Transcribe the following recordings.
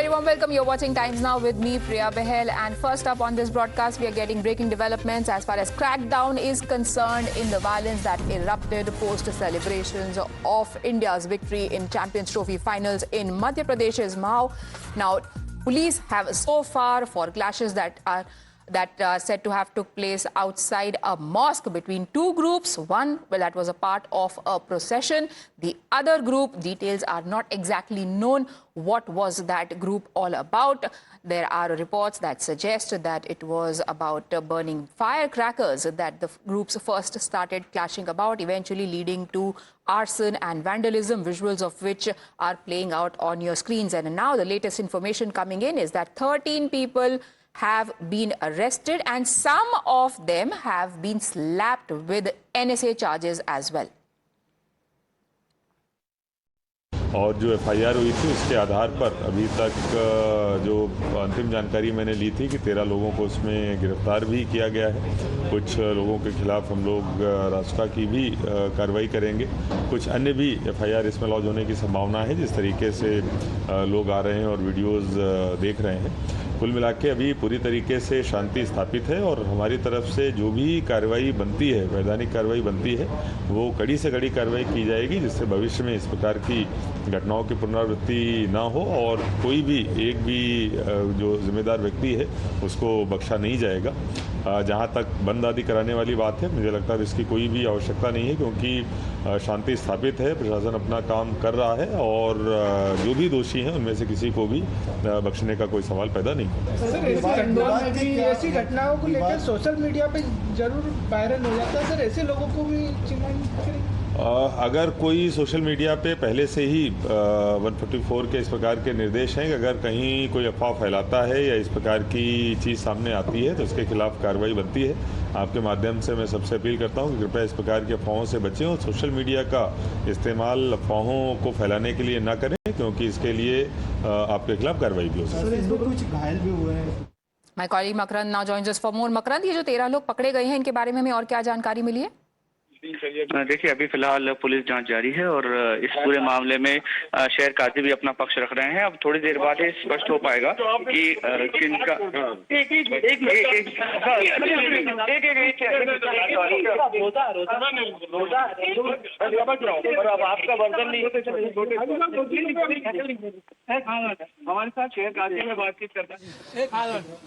very warm welcome. You're watching Times Now with me, Priya Behel. And first up on this broadcast, we are getting breaking developments as far as crackdown is concerned in the violence that erupted post celebrations of India's victory in Champions Trophy finals in Madhya Pradesh's Mhow. Now, police have so far for clashes that are said to have took place outside a mosque between two groups. One, well, that was a part of a procession. The other group, details are not exactly known. What was that group all about? There are reports that suggest that it was about burning firecrackers that the groups first started clashing about, eventually leading to arson and vandalism, visuals of which are playing out on your screens. And now the latest information coming in is that 13 people have been arrested and some of them have been slapped with NSA charges as well. और जो FIR हुई थी उसके आधार पर अभी तक जो अंतिम जानकारी मैंने ली थी कि 13 लोगों को उसमें गिरफ्तार भी किया गया है। कुछ लोगों के खिलाफ हम लोग रासुका की भी कार्रवाई करेंगे। कुछ अन्य भी एफआईआर इसमें लॉन्च होने की संभावना है, जिस तरीके से लोग आ रहे हैं और वीडियोस देख रहे हैं। कुल मिला के अभी पूरी तरीके से शांति स्थापित है और हमारी तरफ से जो भी कार्रवाई बनती है, वैधानिक कार्रवाई बनती है, वो कड़ी से कड़ी कार्रवाई की जाएगी, जिससे भविष्य में इस प्रकार की घटनाओं की पुनरावृत्ति ना हो और कोई भी एक भी जो जिम्मेदार व्यक्ति है उसको बख्शा नहीं जाएगा। जहाँ तक बंद आदि कराने वाली बात है, मुझे लगता है इसकी कोई भी आवश्यकता नहीं है, क्योंकि शांति स्थापित है, प्रशासन अपना काम कर रहा है और जो भी दोषी हैं उनमें से किसी को भी बख्शने का कोई सवाल पैदा नहीं। सर, ऐसी घटनाओं को लेकर सोशल मीडिया पे जरूर वायरल हो जाता है सर, ऐसे लोगों को भी अगर कोई सोशल मीडिया पे पहले से ही 144 के इस प्रकार के निर्देश हैं कि अगर कहीं कोई अफवाह फैलाता है या इस प्रकार की चीज़ सामने आती है तो उसके खिलाफ कार्रवाई बनती है। आपके माध्यम से मैं सबसे अपील करता हूं कि कृपया इस प्रकार की अफवाहों से बचें और सोशल मीडिया का इस्तेमाल अफवाहों को फैलाने के लिए ना करें, क्योंकि इसके लिए आपके खिलाफ कार्रवाई भी हो सकती है। कुछ घायल भी हुए हैं। My colleague Makarand now joins us for more. Makarand, ये जो 13 लोग पकड़े गए हैं, इनके बारे में हमें और क्या जानकारी मिली है? देखिए, अभी फिलहाल पुलिस जांच जारी है और इस पूरे मामले में शहर काजी भी अपना पक्ष रख रहे हैं। अब थोड़ी देर बाद ये स्पष्ट हो पाएगा कि किनका आपका वर्जन नहीं। हमारे साथ शहर काजी है बातचीत करता है।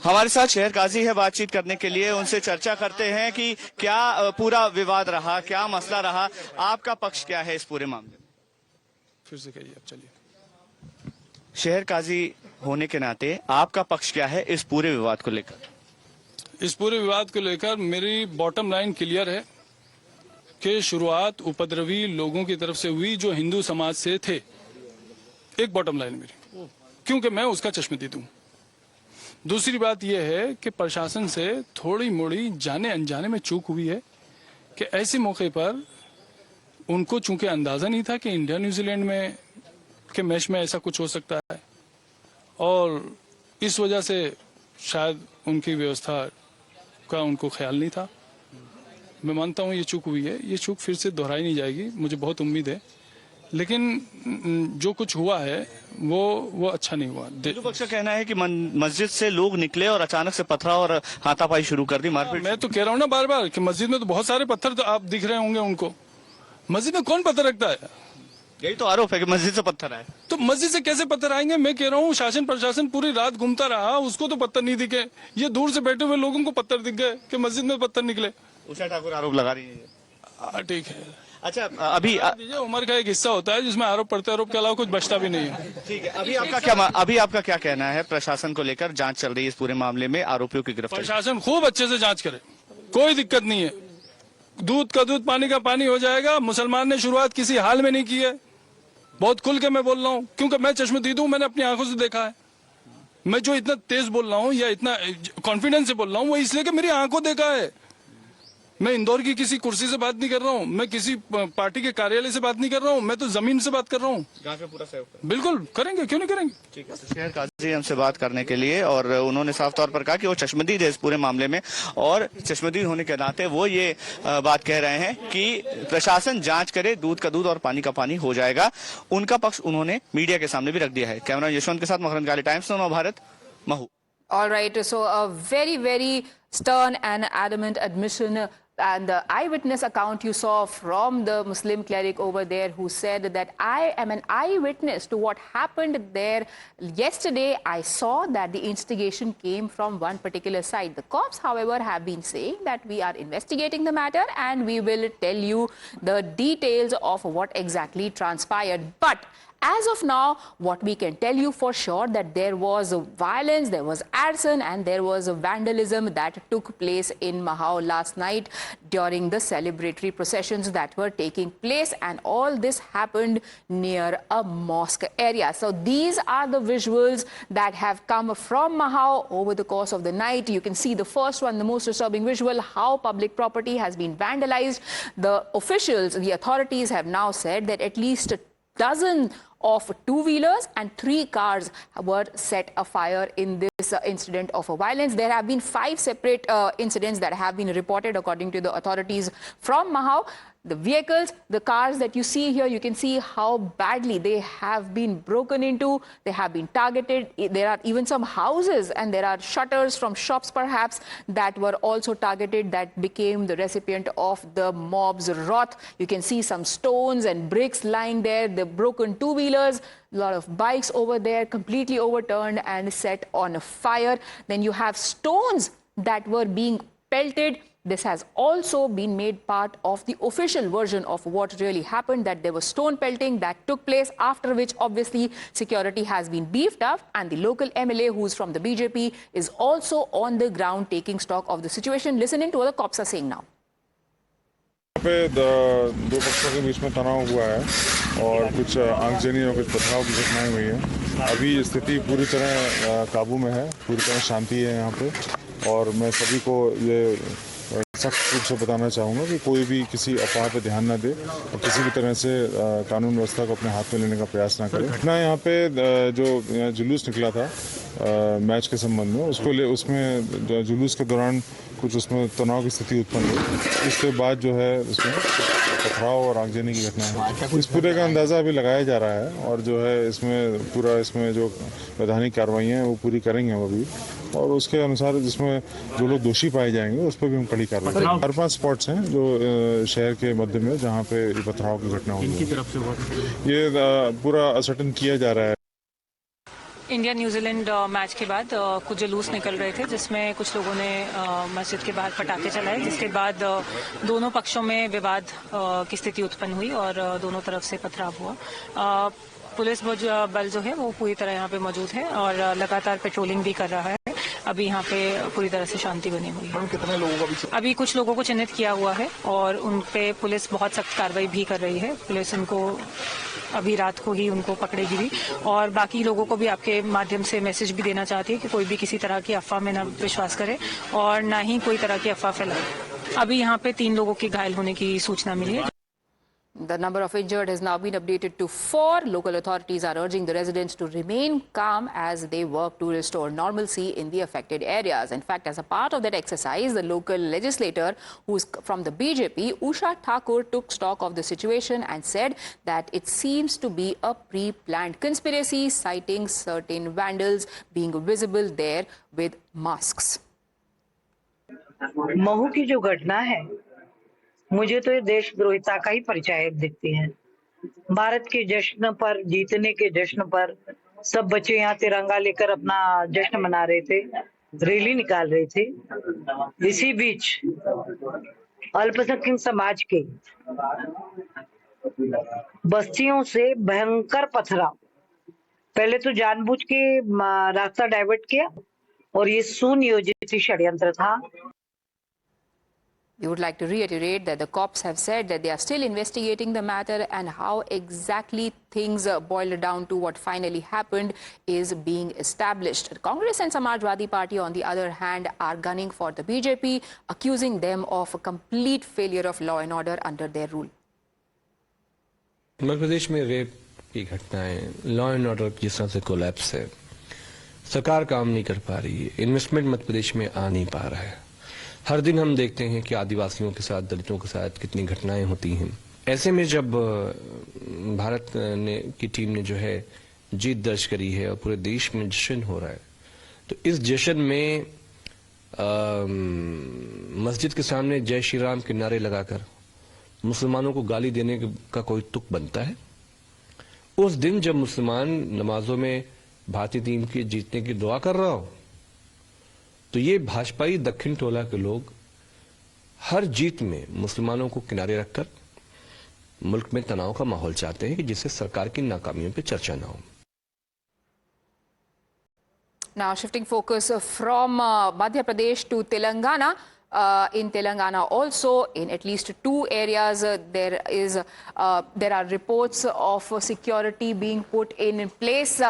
हमारे साथ शहर काजी है बातचीत करने के लिए, उनसे चर्चा करते हैं कि क्या पूरा विवाद रहा, क्या मसला रहा, आपका पक्ष क्या है इस पूरे मामले में? फिर से कहिए। अब चलिए। शहर काजी होने के नाते आपका पक्ष क्या है इस पूरे विवाद को लेकर? इस पूरे विवाद को लेकर मेरी बॉटम लाइन क्लियर है कि शुरुआत उपद्रवी लोगों की तरफ से हुई जो हिंदू समाज से थे। एक बॉटम लाइन मेरी, क्योंकि मैं उसका चश्मदीद हूं। दूसरी बात यह है कि प्रशासन से थोड़ी मोड़ी जाने अनजाने में चूक हुई है कि ऐसे मौके पर उनको चूंकि अंदाजा नहीं था कि इंडिया न्यूजीलैंड में के मैच में ऐसा कुछ हो सकता है, और इस वजह से शायद उनकी व्यवस्था का उनको ख्याल नहीं था। मैं मानता हूं ये चूक हुई है, ये चूक फिर से दोहराई नहीं जाएगी, मुझे बहुत उम्मीद है। लेकिन जो कुछ हुआ है वो अच्छा नहीं हुआ। हिंदू पक्ष का कहना है कि मस्जिद से लोग निकले और अचानक से पथराव और हाथापाई शुरू कर दी, मारपीट। मैं तो कह रहा हूँ ना बार बार कि मस्जिद में तो बहुत सारे पत्थर तो आप दिख रहे होंगे उनको। मस्जिद में कौन पत्थर रखता है? यही तो आरोप है कि मस्जिद से पत्थर आए। तो मस्जिद से कैसे पत्थर आएंगे? मैं कह रहा हूँ शासन प्रशासन पूरी रात घूमता रहा, उसको तो पत्थर नहीं दिखे। ये दूर से बैठे हुए लोगों को पत्थर दिख गए कि मस्जिद में पत्थर निकले। उषा ठाकुर आरोप लगा रही है। ठीक है। अच्छा, अभी उम्र का एक हिस्सा होता है जिसमें आरोप प्रत्यारोप के अलावा कुछ बचता भी नहीं है। ठीक है। अभी आपका क्या कहना है प्रशासन को लेकर? जांच चल रही है इस पूरे मामले में, आरोपियों की गिरफ्तारी। प्रशासन खूब अच्छे से जांच करे, कोई दिक्कत नहीं है। दूध का दूध पानी का पानी हो जाएगा। मुसलमान ने शुरुआत किसी हाल में नहीं की है, बहुत खुल के मैं बोल रहा हूँ, क्योंकि मैं चश्मदीद हूँ, मैंने अपनी आंखों से देखा है। मैं जो इतना तेज बोल रहा हूँ या इतना कॉन्फिडेंस से बोल रहा हूँ वो इसलिए कि मेरी आंखों देखा है। मैं इंदौर की किसी कुर्सी से बात नहीं कर रहा हूँ, मैं किसी पार्टी के कार्यालय से बात नहीं कर रहा हूँ, मैं तो जमीन से बात कर रहा हूँ। जांच में पूरा सहयोग करें। बिल्कुल करेंगे, क्यों नहीं करेंगे। ठीक है, शहर काजी हमसे बात करने के लिए, और उन्होंने साफ तौर पर कहा कि वो चश्मदीद है इस पूरे मामले में, और चश्मदीद होने के नाते वो ये बात कह रहे हैं कि प्रशासन जांच करे, दूध का दूध और पानी का पानी हो जाएगा। उनका पक्ष उन्होंने मीडिया के सामने भी रख दिया है। कैमरा यशवंत के साथ मकरंद काली, टाइम्स नव Bharat, Mhow. All right, so a very, very stern and adamant admission and the eyewitness account you saw from the Muslim cleric over there who said that I am an eyewitness to what happened there. Yesterday, I saw that the instigation came from one particular side. The cops, however, have been saying that we are investigating the matter and we will tell you the details of what exactly transpired. But as of now, what we can tell you for sure that there was violence, there was arson and there was vandalism that took place in Mahau last night during the celebratory processions that were taking place, and all this happened near a mosque area. So these are the visuals that have come from Mahau over the course of the night. You can see the first one, the most disturbing visual, how public property has been vandalized. The officials, the authorities have now said that at least a dozen of two-wheelers and 3 cars were set afire in this incident of violence. There have been 5 separate incidents that have been reported according to the authorities from Mahau. The vehicles, the cars that you see here, you can see how badly they have been broken into. They have been targeted. There are even some houses and there are shutters from shops perhaps that were also targeted, that became the recipient of the mob's wrath. You can see some stones and bricks lying there, the broken two-wheelers, a lot of bikes over there completely overturned and set on fire. Then you have stones that were being pelted. This has also been made part of the official version of what really happened, that there was stone pelting that took place, after which obviously security has been beefed up, and the local MLA, who's from the BJP, is also on the ground taking stock of the situation. Listening to what the cops are saying now. यहाँ पे दो पक्षों के बीच में तनाव हुआ है और कुछ आगजनी और कुछ पथराव की घटनाएं हुई हैं। अभी स्थिति पूरी तरह काबू में है, पूरी तरह शांति है यहाँ पे, और मैं सभी को ये सख्त रूप से बताना चाहूँगा कि कोई भी किसी अफवाह पर ध्यान न दे और किसी भी तरह से कानून व्यवस्था को अपने हाथ में लेने का प्रयास ना करे। घटना यहाँ पे जो जुलूस निकला था मैच के संबंध में, उसमें जुलूस के दौरान कुछ उसमें तनाव की स्थिति उत्पन्न हुई। इसके बाद जो है उसमें पथराव और आगजनी की घटना है। इस पूरे का अंदाज़ा अभी लगाया जा रहा है, और जो है इसमें जो वैधानिक कार्रवाइयाँ हैं वो पूरी करेंगे हम अभी, और उसके अनुसार जिसमें जो लोग दोषी पाए जाएंगे उस पर भी हम कड़ी कार्रवाई करेंगे। 4-5 स्पॉट्स हैं जो शहर के मध्य में जहाँ पे पथराव की घटना हुई है, ये पूरा असर्टन किया जा रहा है। इंडिया न्यूजीलैंड मैच के बाद कुछ जुलूस निकल रहे थे, जिसमें कुछ लोगों ने मस्जिद के बाहर पटाखे चलाए, जिसके बाद दोनों पक्षों में विवाद की स्थिति उत्पन्न हुई और दोनों तरफ से पथराव हुआ। पुलिस बल जो है वो पूरी तरह यहाँ पे मौजूद है और लगातार पेट्रोलिंग भी कर रहा है। अभी यहाँ पे पूरी तरह से शांति बनी हुई है। कितने लोगों का अभी कुछ लोगों को चिन्हित किया हुआ है और उन पे पुलिस बहुत सख्त कार्रवाई भी कर रही है। पुलिस उनको अभी रात को ही उनको पकड़ेगी भी, और बाकी लोगों को भी आपके माध्यम से मैसेज भी देना चाहती है कि कोई भी किसी तरह की अफवाह में ना विश्वास करे और ना ही कोई तरह की अफवाह फैलाए। अभी यहाँ पे 3 लोगों के घायल होने की सूचना मिली है। The number of injured has now been updated to 4. Local authorities are urging the residents to remain calm as they work to restore normalcy in the affected areas. In fact, as a part of that exercise, the local legislator, who is from the BJP, Usha Thakur, took stock of the situation and said that it seems to be a pre-planned conspiracy, citing certain vandals being visible there with masks. Mhow की जो घटना है, मुझे तो ये देशद्रोहिता का ही परिचय दिखती है। भारत के जश्न पर, जीतने के जश्न पर सब बच्चे यहाँ तिरंगा लेकर अपना जश्न मना रहे थे, रैली निकाल रहे थे। इसी बीच अल्पसंख्यक समाज के बस्तियों से भयंकर पथराव, पहले तो जानबूझ के रास्ता डाइवर्ट किया और ये सुनियोजित षड्यंत्र था। We would like to reiterate that the cops have said that they are still investigating the matter, and how exactly things boiled down to what finally happened is being established. Congress and Samajwadi Party, on the other hand, are gunning for the BJP, accusing them of a complete failure of law and order under their rule. Madhya Pradesh में rape की घटनाएं, law and order जिस तरह से collapse है, सरकार काम नहीं कर पा रही है, इन्वेस्टमेंट मध्य प्रदेश में आ नहीं पा रहा है। हर दिन हम देखते हैं कि आदिवासियों के साथ, दलितों के साथ कितनी घटनाएं होती हैं। ऐसे में जब भारत की टीम ने जो है जीत दर्ज करी है और पूरे देश में जश्न हो रहा है, तो इस जश्न में मस्जिद के सामने जय श्री राम के नारे लगाकर मुसलमानों को गाली देने का कोई तुक बनता है? उस दिन जब मुसलमान नमाजों में भारतीय टीम के जीतने की दुआ कर रहा हो, तो ये भाजपाई दक्षिण टोला के लोग हर जीत में मुसलमानों को किनारे रखकर मुल्क में तनाव का माहौल चाहते हैं कि जिससे सरकार की नाकामियों पे चर्चा ना हो। Now shifting focus from Madhya Pradesh to Telangana. In Telangana also, in at least 2 areas, there are reports of security being put in place.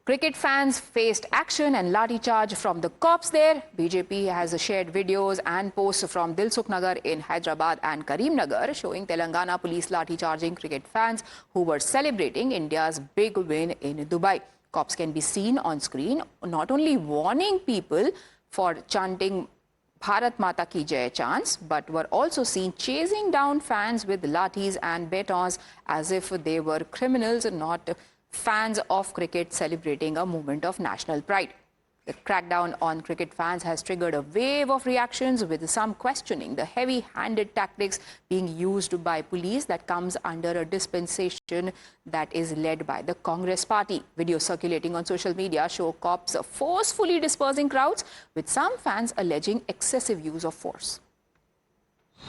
Cricket fans faced action and lathi charge from the cops there. BJP has shared videos and posts from Dilsukh Nagar in Hyderabad and Karimnagar showing Telangana police lathi charging cricket fans who were celebrating India's big win in Dubai. Cops can be seen on screen not only warning people for chanting Bharat Mata Ki Jai chants, but were also seen chasing down fans with lathis and batons as if they were criminals, not fans of cricket celebrating a moment of national pride. The crackdown on cricket fans has triggered a wave of reactions, with some questioning the heavy-handed tactics being used by police that comes under a dispensation that is led by the Congress party. Videos circulating on social media show cops forcefully dispersing crowds, with some fans alleging excessive use of force.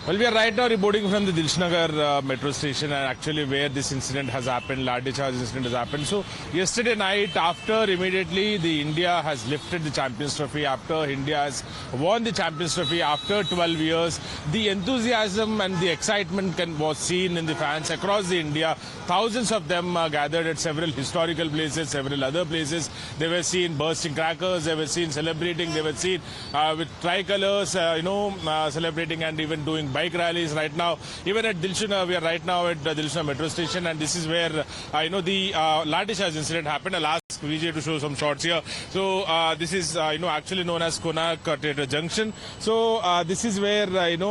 Well, we are right now reporting from the Dilshnagar metro station, and actually where this incident has happened, lathi charge incident has happened. So yesterday night, after immediately the India has lifted the Champions Trophy, after India has won the Champions Trophy after 12 years, the enthusiasm and the excitement was seen in the fans across the India. Thousands of them gathered at several historical places, several other places. They were seen bursting crackers, they were seen celebrating, they were seen with tricolors, celebrating and even doing bike rallies right now. Even at Dilshnagar, we are right now at Dilshnagar metro station, and this is where the lathi charge incident happened. I'll ask Vijay to show some shots here. So this is actually known as Konark Theatre Junction. So this is where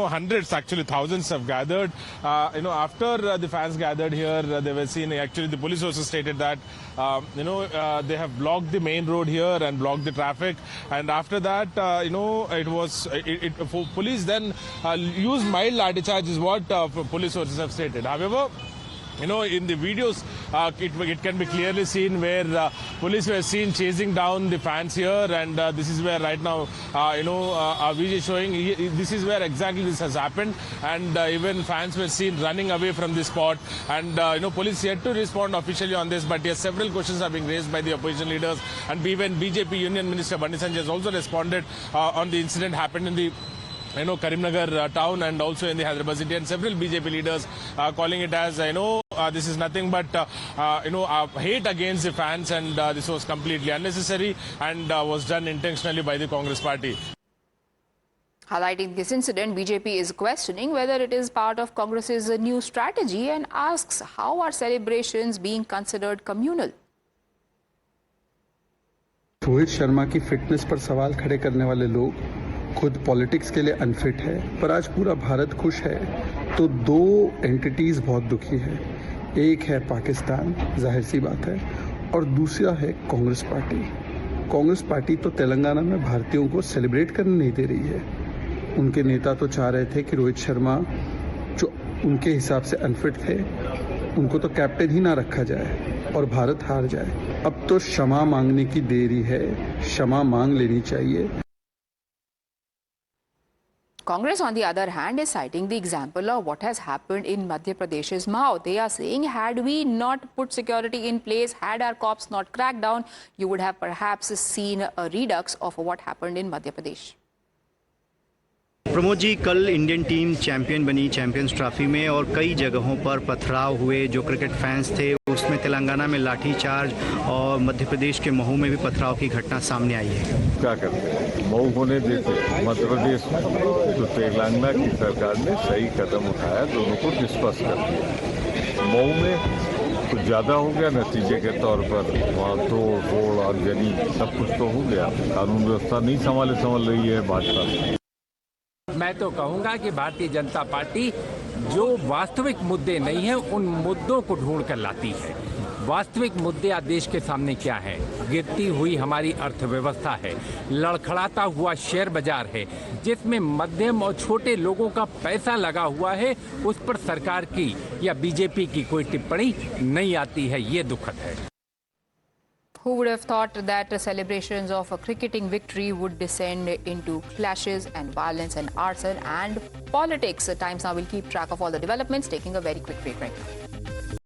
hundreds, actually thousands have gathered. After the fans gathered here, they were seen. Actually, the police also stated that they have blocked the main road here and blocked the traffic. And after that, police then used mild lathi charge, is what police sources have stated. However, in the videos, it can be clearly seen where police were seen chasing down the fans here, and this is where right now, Vijay is showing, this is where exactly this has happened, and even fans were seen running away from the spot, and police yet to respond officially on this, but yes, several questions are being raised by the opposition leaders, and even BJP Union Minister Bandi Sanjay has also responded on the incident happened in the Karimnagar town and also in the Hyderabad city, and several BJP leaders calling it as, this is nothing but, hate against the fans, and this was completely unnecessary and was done intentionally by the Congress party. Highlighting this incident, BJP is questioning whether it is part of Congress's new strategy and asks, how are celebrations being considered communal? Rohit Sharma की fitness पर सवाल खड़े करने वाले लोग खुद politics के लिए अनफिट है, पर आज पूरा भारत खुश है, तो 2 एंटिटीज बहुत दुखी है। एक है पाकिस्तान, जाहिर सी बात है, और दूसरा है कांग्रेस पार्टी। कांग्रेस पार्टी तो तेलंगाना में भारतीयों को सेलिब्रेट करने नहीं दे रही है। उनके नेता तो चाह रहे थे कि रोहित शर्मा, जो उनके हिसाब से अनफिट थे, उनको तो कैप्टन ही ना रखा जाए और भारत हार जाए। अब तो क्षमा मांगने की देरी है, क्षमा मांग लेनी चाहिए। Congress, on the other hand, is citing the example of what has happened in Madhya Pradesh's Mao. They are saying, had we not put security in place, had our cops not cracked down, you would have perhaps seen a redux of what happened in Madhya Pradesh. Pramod ji, कल Indian team champion बनी champions trophy में और कई जगहों पर पथराव हुए। जो क्रिकेट फैंस थे उसमें तेलंगाना में लाठीचार्ज और मध्य प्रदेश के महू में भी पथराव की घटना सामने आई है। क्या करते हैं, महू होने देते मध्य प्रदेश में तो तेलंगाना की सरकार ने सही कदम उठाया, दोनों को डिस्कस कर दिया। महू में कुछ ज़्यादा हो गया नतीजे के तौर पर, वहाँ तोड़ फोड़ आगजनी सब कुछ तो हो गया। कानून व्यवस्था नहीं संभल रही है भाजपा। मैं तो कहूंगा कि भारतीय जनता पार्टी जो वास्तविक मुद्दे नहीं है उन मुद्दों को ढूंढ कर लाती है। वास्तविक मुद्दे आज देश के सामने क्या है? गिरती हुई हमारी अर्थव्यवस्था है, लड़खड़ाता हुआ शेयर बाजार है, जिसमें मध्यम और छोटे लोगों का पैसा लगा हुआ है। उस पर सरकार की या बीजेपी की कोई टिप्पणी नहीं आती है, ये दुखद है। Who would have thought that celebrations of a cricketing victory would descend into clashes and violence and arson and politics? Times Now will keep track of all the developments, taking a very quick break right now.